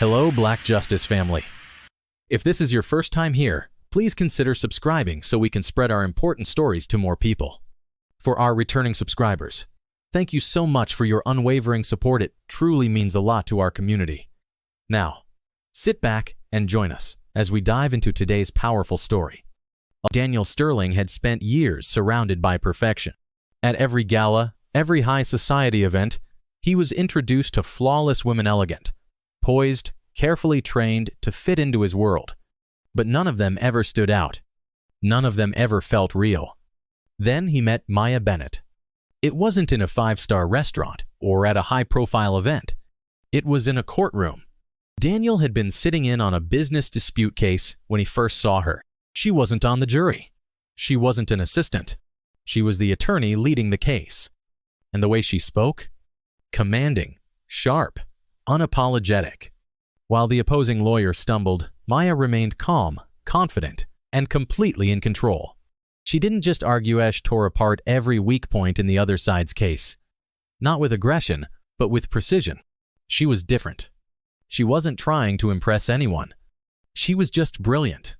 Hello, Black Justice family. If this is your first time here, please consider subscribing so we can spread our important stories to more people. For our returning subscribers, thank you so much for your unwavering support. It truly means a lot to our community. Now, sit back and join us as we dive into today's powerful story. Daniel Sterling had spent years surrounded by perfection. At every gala, every high society event, he was introduced to flawless women, elegant, poised, carefully trained to fit into his world. But none of them ever stood out. None of them ever felt real. Then he met Maya Bennett. It wasn't in a five-star restaurant or at a high-profile event. It was in a courtroom. Daniel had been sitting in on a business dispute case when he first saw her. She wasn't on the jury. She wasn't an assistant. She was the attorney leading the case. And the way she spoke? Commanding, sharp, unapologetic. While the opposing lawyer stumbled, Maya remained calm, confident, and completely in control. She didn't just argue as she tore apart every weak point in the other side's case. Not with aggression, but with precision. She was different. She wasn't trying to impress anyone. She was just brilliant.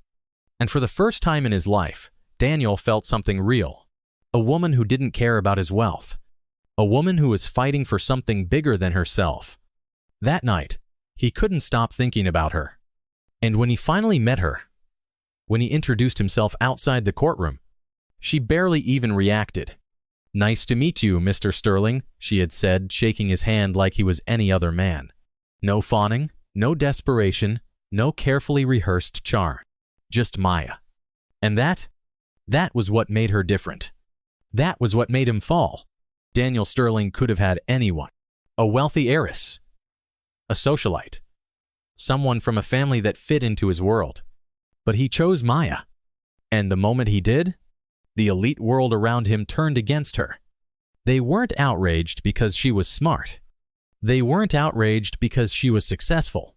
And for the first time in his life, Daniel felt something real. A woman who didn't care about his wealth. A woman who was fighting for something bigger than herself. That night, he couldn't stop thinking about her. And when he finally met her, when he introduced himself outside the courtroom, she barely even reacted. "Nice to meet you, Mr. Sterling," she had said, shaking his hand like he was any other man. No fawning, no desperation, no carefully rehearsed charm. Just Maya. And that was what made her different. That was what made him fall. Daniel Sterling could have had anyone. A wealthy heiress. A socialite. Someone from a family that fit into his world. But he chose Maya. And the moment he did, the elite world around him turned against her. They weren't outraged because she was smart. They weren't outraged because she was successful.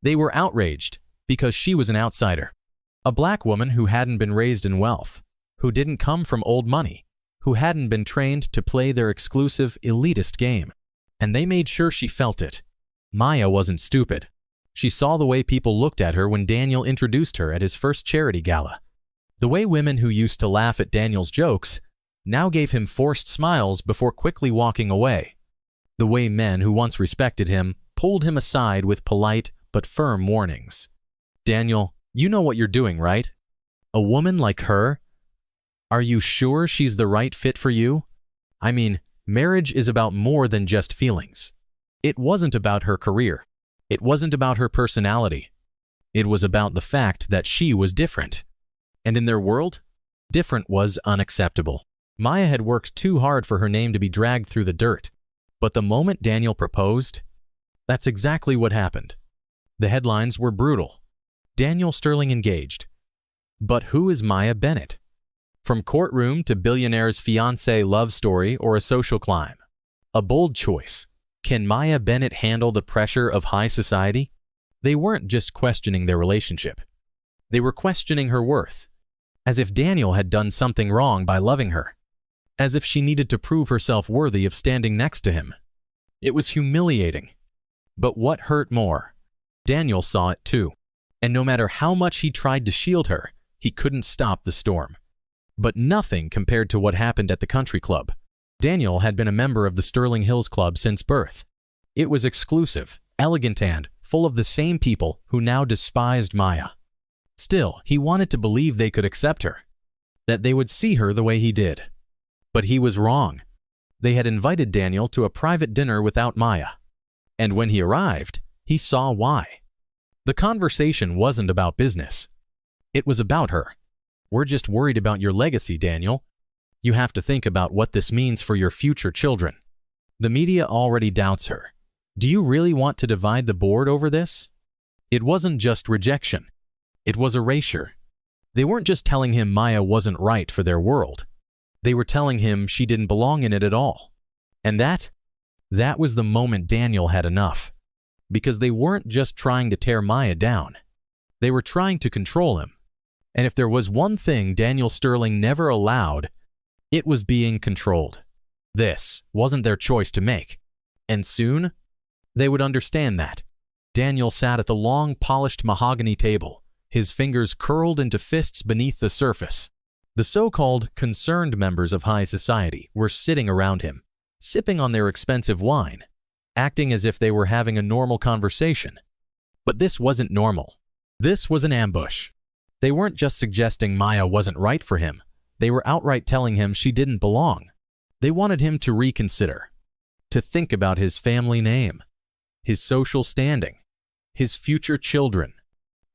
They were outraged because she was an outsider. A black woman who hadn't been raised in wealth, who didn't come from old money, who hadn't been trained to play their exclusive, elitist game. And they made sure she felt it. Maya wasn't stupid. She saw the way people looked at her when Daniel introduced her at his first charity gala. The way women who used to laugh at Daniel's jokes now gave him forced smiles before quickly walking away. The way men who once respected him pulled him aside with polite but firm warnings. "Daniel, you know what you're doing, right? A woman like her? Are you sure she's the right fit for you? I mean, marriage is about more than just feelings." It wasn't about her career. It wasn't about her personality. It was about the fact that she was different. And in their world, different was unacceptable. Maya had worked too hard for her name to be dragged through the dirt. But the moment Daniel proposed, that's exactly what happened. The headlines were brutal. Daniel Sterling engaged. But who is Maya Bennett? From courtroom to billionaire's fiancé love story or a social climb. A bold choice. Can Maya Bennett handle the pressure of high society? They weren't just questioning their relationship. They were questioning her worth. As if Daniel had done something wrong by loving her. As if she needed to prove herself worthy of standing next to him. It was humiliating. But what hurt more? Daniel saw it too. And no matter how much he tried to shield her, he couldn't stop the storm. But nothing compared to what happened at the country club. Daniel had been a member of the Sterling Hills Club since birth. It was exclusive, elegant, and full of the same people who now despised Maya. Still, he wanted to believe they could accept her, that they would see her the way he did. But he was wrong. They had invited Daniel to a private dinner without Maya. And when he arrived, he saw why. The conversation wasn't about business. It was about her. "We're just worried about your legacy, Daniel. You have to think about what this means for your future children. The media already doubts her. Do you really want to divide the board over this?" It wasn't just rejection. It was erasure. They weren't just telling him Maya wasn't right for their world. They were telling him she didn't belong in it at all. And that was the moment Daniel had enough. Because they weren't just trying to tear Maya down. They were trying to control him. And if there was one thing Daniel Sterling never allowed, it was being controlled. This wasn't their choice to make. And soon, they would understand that. Daniel sat at the long, polished mahogany table, his fingers curled into fists beneath the surface. The so-called concerned members of high society were sitting around him, sipping on their expensive wine, acting as if they were having a normal conversation. But this wasn't normal. This was an ambush. They weren't just suggesting Maya wasn't right for him. They were outright telling him she didn't belong. They wanted him to reconsider, to think about his family name, his social standing, his future children,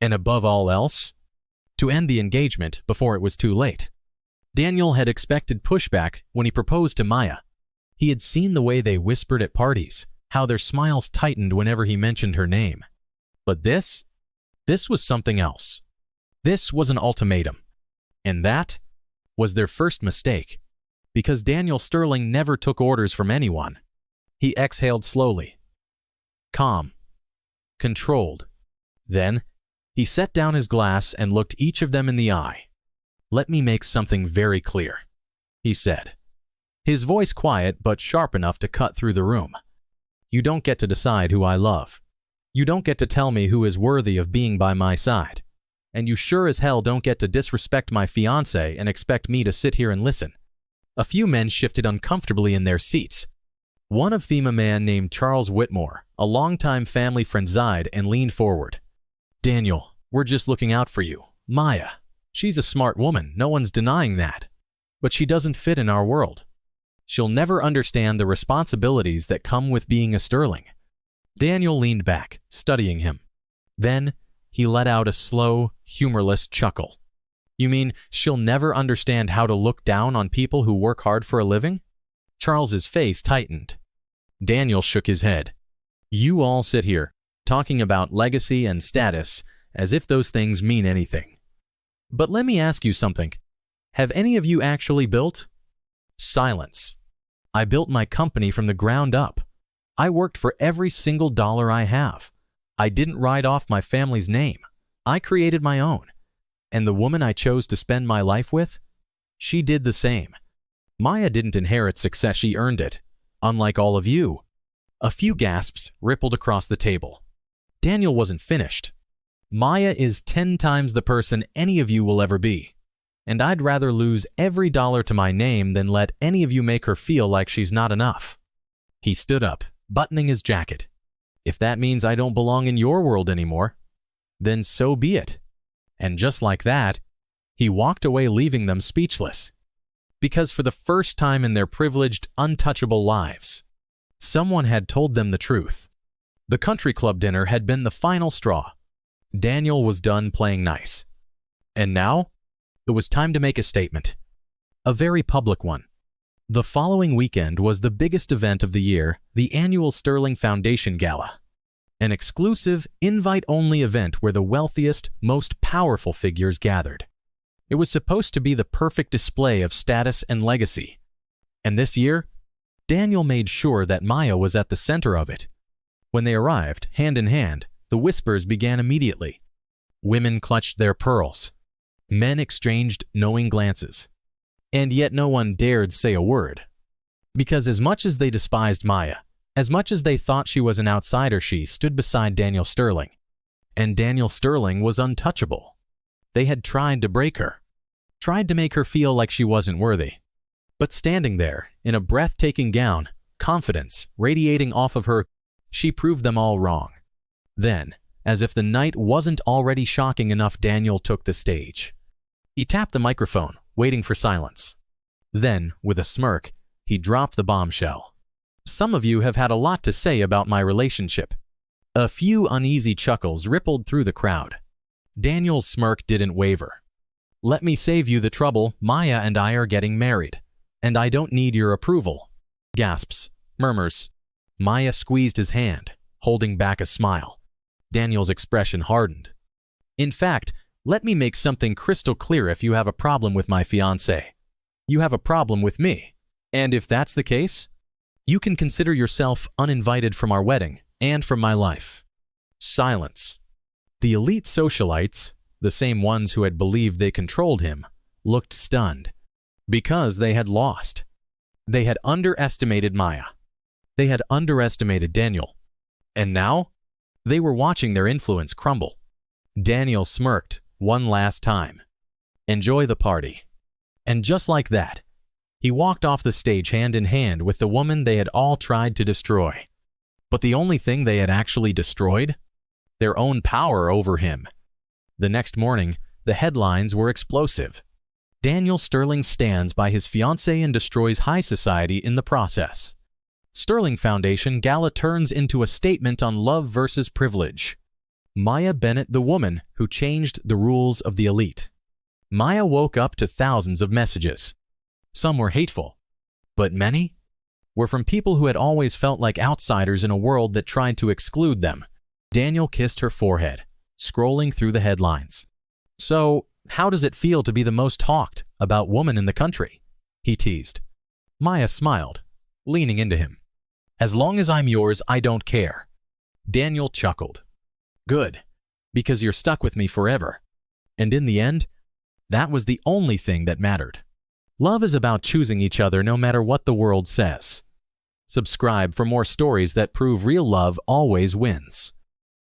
and above all else, to end the engagement before it was too late. Daniel had expected pushback when he proposed to Maya. He had seen the way they whispered at parties, how their smiles tightened whenever he mentioned her name. But this was something else. This was an ultimatum. And that was their first mistake, because Daniel Sterling never took orders from anyone. He exhaled slowly, calm, controlled. Then, he set down his glass and looked each of them in the eye. "Let me make something very clear," he said, his voice quiet but sharp enough to cut through the room. "You don't get to decide who I love. You don't get to tell me who is worthy of being by my side. And you sure as hell don't get to disrespect my fiancé and expect me to sit here and listen." A few men shifted uncomfortably in their seats. One of them, a man named Charles Whitmore, a longtime family friend, sighed and leaned forward. "Daniel, we're just looking out for you. Maya, she's a smart woman, no one's denying that. But she doesn't fit in our world. She'll never understand the responsibilities that come with being a Sterling." Daniel leaned back, studying him. Then, he let out a slow, humorless chuckle. "You mean she'll never understand how to look down on people who work hard for a living?" Charles's face tightened. Daniel shook his head. "You all sit here, talking about legacy and status as if those things mean anything. But let me ask you something. Have any of you actually built?" Silence. "I built my company from the ground up. I worked for every single dollar I have. I didn't write off my family's name. I created my own. And the woman I chose to spend my life with, she did the same. Maya didn't inherit success, she earned it, unlike all of you." A few gasps rippled across the table. Daniel wasn't finished. "Maya is 10 times the person any of you will ever be. And I'd rather lose every dollar to my name than let any of you make her feel like she's not enough." He stood up, buttoning his jacket. "If that means I don't belong in your world anymore, then so be it." And just like that, he walked away, leaving them speechless. Because for the first time in their privileged, untouchable lives, someone had told them the truth. The country club dinner had been the final straw. Daniel was done playing nice. And now, it was time to make a statement. A very public one. The following weekend was the biggest event of the year, the annual Sterling Foundation Gala. An exclusive, invite-only event where the wealthiest, most powerful figures gathered. It was supposed to be the perfect display of status and legacy. And this year, Daniel made sure that Maya was at the center of it. When they arrived, hand in hand, the whispers began immediately. Women clutched their pearls. Men exchanged knowing glances. And yet no one dared say a word. Because as much as they despised Maya, as much as they thought she was an outsider, she stood beside Daniel Sterling. And Daniel Sterling was untouchable. They had tried to break her, tried to make her feel like she wasn't worthy. But standing there, in a breathtaking gown, confidence radiating off of her, she proved them all wrong. Then, as if the night wasn't already shocking enough, Daniel took the stage. He tapped the microphone, waiting for silence. Then, with a smirk, he dropped the bombshell. "Some of you have had a lot to say about my relationship." A few uneasy chuckles rippled through the crowd. Daniel's smirk didn't waver. "Let me save you the trouble. Maya and I are getting married, and I don't need your approval." Gasps, murmurs. Maya squeezed his hand, holding back a smile. Daniel's expression hardened. "In fact, let me make something crystal clear. If you have a problem with my fiancé, you have a problem with me. And if that's the case, you can consider yourself uninvited from our wedding and from my life." Silence. The elite socialites, the same ones who had believed they controlled him, looked stunned. Because they had lost. They had underestimated Maya. They had underestimated Daniel. And now, They were watching their influence crumble. Daniel smirked one last time. Enjoy the party. And just like that, he walked off the stage hand in hand with the woman they had all tried to destroy. But the only thing they had actually destroyed? Their own power over him. The next morning, the headlines were explosive. Daniel Sterling stands by his fiancée and destroys high society in the process. Sterling Foundation Gala turns into a statement on love versus privilege. Maya Bennett, the woman who changed the rules of the elite. Maya woke up to thousands of messages. Some were hateful, but many were from people who had always felt like outsiders in a world that tried to exclude them. Daniel kissed her forehead, scrolling through the headlines. So, how does it feel to be the most talked about woman in the country? He teased. Maya smiled, leaning into him. As long as I'm yours, I don't care. Daniel chuckled. Good, because you're stuck with me forever. And in the end, that was the only thing that mattered. Love is about choosing each other no matter what the world says. Subscribe for more stories that prove real love always wins.